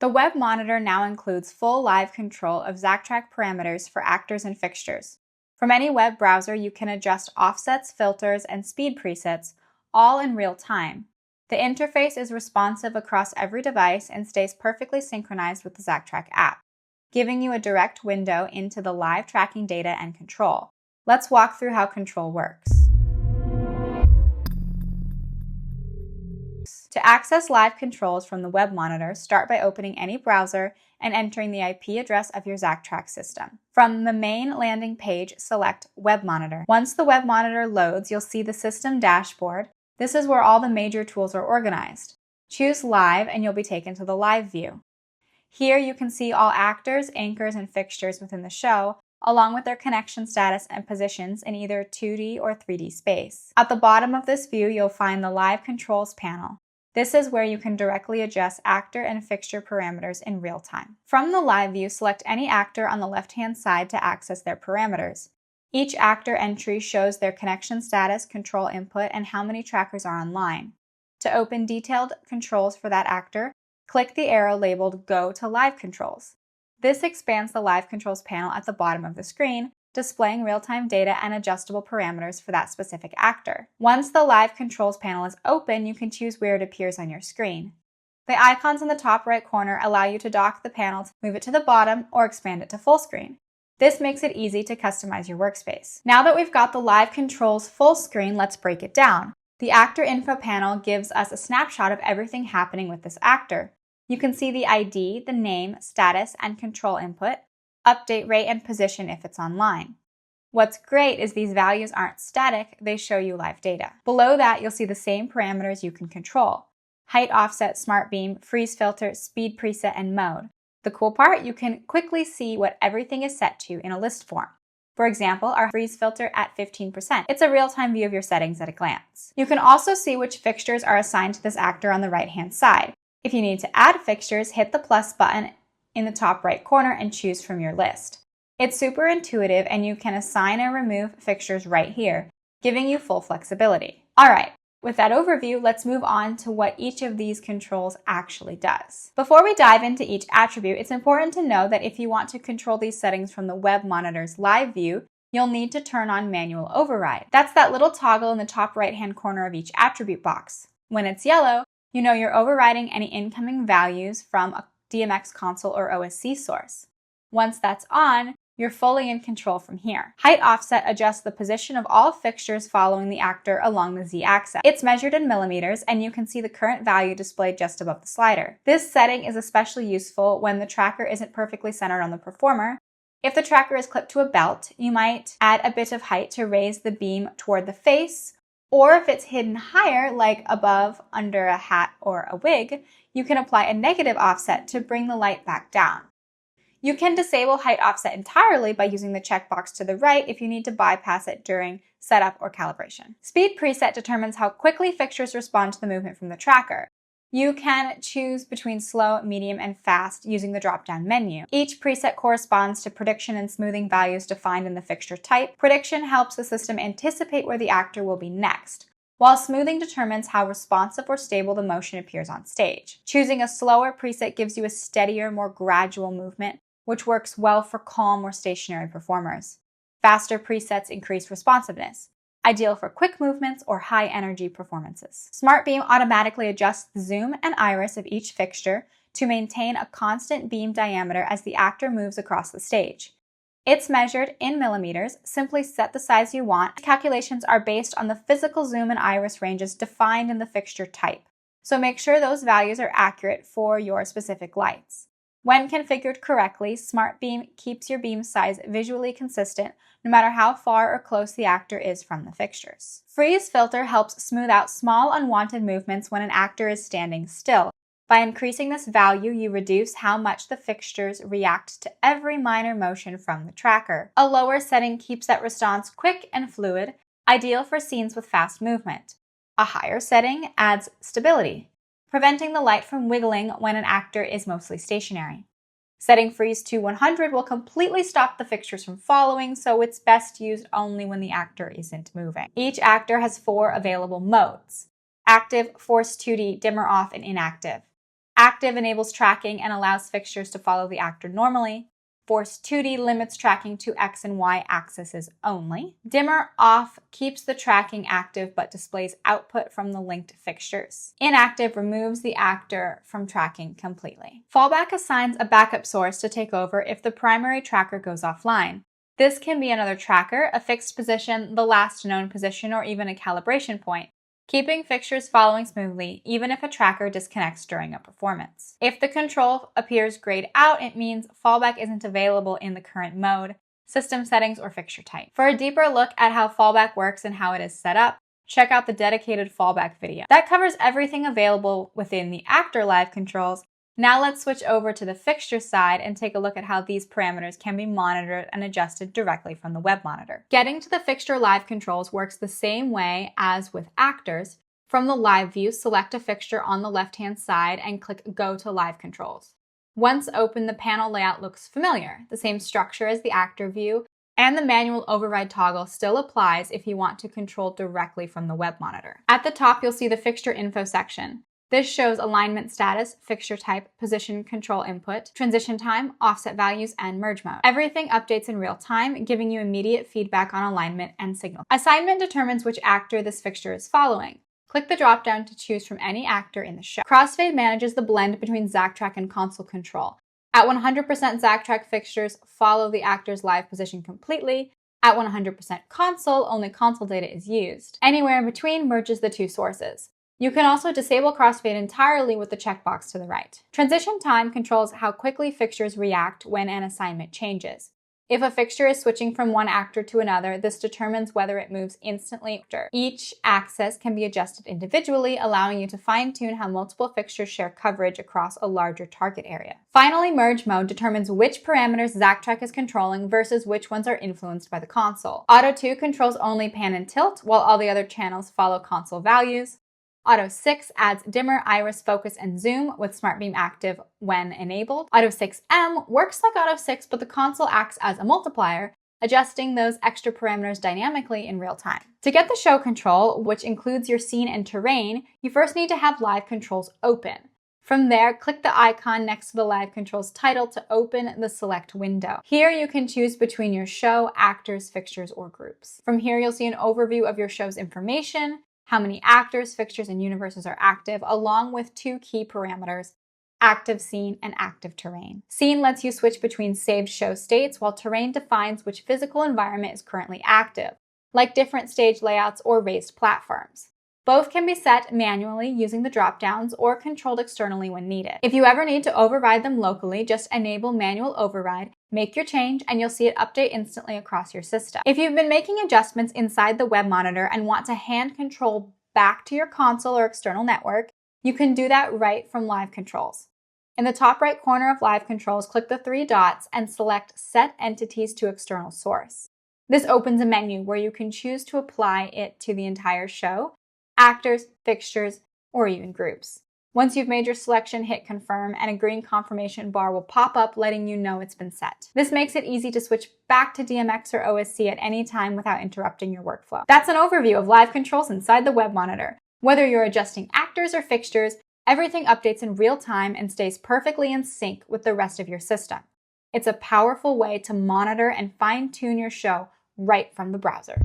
The web monitor now includes full live control of zactrack parameters for actors and fixtures. From any web browser, you can adjust offsets, filters, and speed presets, all in real time. The interface is responsive across every device and stays perfectly synchronized with the zactrack app, giving you a direct window into the live tracking data and control. Let's walk through how control works. To access live controls from the web monitor, start by opening any browser and entering the IP address of your zactrack system. From the main landing page, select Web Monitor. Once the web monitor loads, you'll see the system dashboard. This is where all the major tools are organized. Choose Live and you'll be taken to the Live view. Here you can see all actors, anchors, and fixtures within the show, along with their connection status and positions in either 2D or 3D space. At the bottom of this view, you'll find the Live Controls panel. This is where you can directly adjust actor and fixture parameters in real time. From the live view, select any actor on the left-hand side to access their parameters. Each actor entry shows their connection status, control input, and how many trackers are online. To open detailed controls for that actor, click the arrow labeled Go to Live Controls. This expands the Live Controls panel at the bottom of the screen, displaying real-time data and adjustable parameters for that specific actor. Once the Live Controls panel is open, you can choose where it appears on your screen. The icons in the top right corner allow you to dock the panel to move it to the bottom or expand it to full screen. This makes it easy to customize your workspace. Now that we've got the Live Controls full screen, let's break it down. The Actor Info panel gives us a snapshot of everything happening with this actor. You can see the ID, the name, status, and control input, update rate, and position if it's online. What's great is these values aren't static, they show you live data. Below that, you'll see the same parameters you can control: height, offset, smart beam, freeze filter, speed preset, and mode. The cool part, you can quickly see what everything is set to in a list form. For example, our freeze filter at 15%. It's a real-time view of your settings at a glance. You can also see which fixtures are assigned to this actor on the right-hand side. If you need to add fixtures, hit the plus button in the top right corner and choose from your list. It's super intuitive and you can assign and remove fixtures right here, giving you full flexibility. Alright, with that overview, let's move on to what each of these controls actually does. Before we dive into each attribute, it's important to know that if you want to control these settings from the web monitor's live view, you'll need to turn on manual override. That's that little toggle in the top right-hand corner of each attribute box. When it's yellow, you know you're overriding any incoming values from a DMX console or OSC source. Once that's on, you're fully in control from here. Height offset adjusts the position of all fixtures following the actor along the Z-axis. It's measured in millimeters, and you can see the current value displayed just above the slider. This setting is especially useful when the tracker isn't perfectly centered on the performer. If the tracker is clipped to a belt, you might add a bit of height to raise the beam toward the face, or if it's hidden higher, like above, under a hat or a wig, you can apply a negative offset to bring the light back down. You can disable height offset entirely by using the checkbox to the right if you need to bypass it during setup or calibration. Speed preset determines how quickly fixtures respond to the movement from the tracker. You can choose between slow, medium, and fast using the drop-down menu. Each preset corresponds to prediction and smoothing values defined in the fixture type. Prediction helps the system anticipate where the actor will be next, while smoothing determines how responsive or stable the motion appears on stage. Choosing a slower preset gives you a steadier, more gradual movement, which works well for calm or stationary performers. Faster presets increase responsiveness, ideal for quick movements or high-energy performances. Smart Beam automatically adjusts the zoom and iris of each fixture to maintain a constant beam diameter as the actor moves across the stage. It's measured in millimeters. Simply set the size you want. Calculations are based on the physical zoom and iris ranges defined in the fixture type, so make sure those values are accurate for your specific lights. When configured correctly, Smart Beam keeps your beam size visually consistent no matter how far or close the actor is from the fixtures. Freeze Filter helps smooth out small unwanted movements when an actor is standing still. By increasing this value, you reduce how much the fixtures react to every minor motion from the tracker. A lower setting keeps that response quick and fluid, ideal for scenes with fast movement. A higher setting adds stability, preventing the light from wiggling when an actor is mostly stationary. Setting freeze to 100 will completely stop the fixtures from following, so it's best used only when the actor isn't moving. Each actor has 4 available modes: active, force 2D, dimmer off, and inactive. Active enables tracking and allows fixtures to follow the actor normally. Force 2D limits tracking to X and Y axes only. Dimmer off keeps the tracking active but displays output from the linked fixtures. Inactive removes the actor from tracking completely. Fallback assigns a backup source to take over if the primary tracker goes offline. This can be another tracker, a fixed position, the last known position, or even a calibration point, keeping fixtures following smoothly even if a tracker disconnects during a performance. If the control appears grayed out, it means fallback isn't available in the current mode, system settings, or fixture type. For a deeper look at how fallback works and how it is set up, check out the dedicated fallback video. That covers everything available within the actor live controls. Now let's switch over to the fixture side and take a look at how these parameters can be monitored and adjusted directly from the web monitor. Getting to the fixture live controls works the same way as with actors. From the live view, select a fixture on the left-hand side and click Go to Live Controls. Once open, the panel layout looks familiar. The same structure as the actor view, and the manual override toggle still applies if you want to control directly from the web monitor. At the top, you'll see the fixture info section. This shows alignment status, fixture type, position control input, transition time, offset values, and merge mode. Everything updates in real time, giving you immediate feedback on alignment and signal. Assignment determines which actor this fixture is following. Click the drop-down to choose from any actor in the show. Crossfade manages the blend between zactrack and console control. At 100% zactrack, fixtures follow the actor's live position completely. At 100% console, only console data is used. Anywhere in between merges the two sources. You can also disable crossfade entirely with the checkbox to the right. Transition time controls how quickly fixtures react when an assignment changes. If a fixture is switching from one actor to another, this determines whether it moves instantly. Each axis can be adjusted individually, allowing you to fine-tune how multiple fixtures share coverage across a larger target area. Finally, merge mode determines which parameters zactrack is controlling versus which ones are influenced by the console. Auto 2 controls only pan and tilt, while all the other channels follow console values. Auto 6 adds dimmer, iris, focus, and zoom with Smart Beam active when enabled. Auto 6M works like Auto 6, but the console acts as a multiplier, adjusting those extra parameters dynamically in real time. To get the show control, which includes your scene and terrain, you first need to have live controls open. From there, click the icon next to the live controls title to open the select window. Here you can choose between your show, actors, fixtures, or groups. From here, you'll see an overview of your show's information, how many actors, fixtures, and universes are active, along with two key parameters, active scene and active terrain. Scene lets you switch between saved show states, while terrain defines which physical environment is currently active, like different stage layouts or raised platforms. Both can be set manually using the drop-downs or controlled externally when needed. If you ever need to override them locally, just enable manual override, make your change, and you'll see it update instantly across your system. If you've been making adjustments inside the web monitor and want to hand control back to your console or external network, you can do that right from Live Controls. In the top right corner of Live Controls, click the three dots and select Set Entities to External Source. This opens a menu where you can choose to apply it to the entire show, actors, fixtures, or even groups. Once you've made your selection, hit confirm and a green confirmation bar will pop up letting you know it's been set. This makes it easy to switch back to DMX or OSC at any time without interrupting your workflow. That's an overview of live controls inside the web monitor. Whether you're adjusting actors or fixtures, everything updates in real time and stays perfectly in sync with the rest of your system. It's a powerful way to monitor and fine-tune your show right from the browser.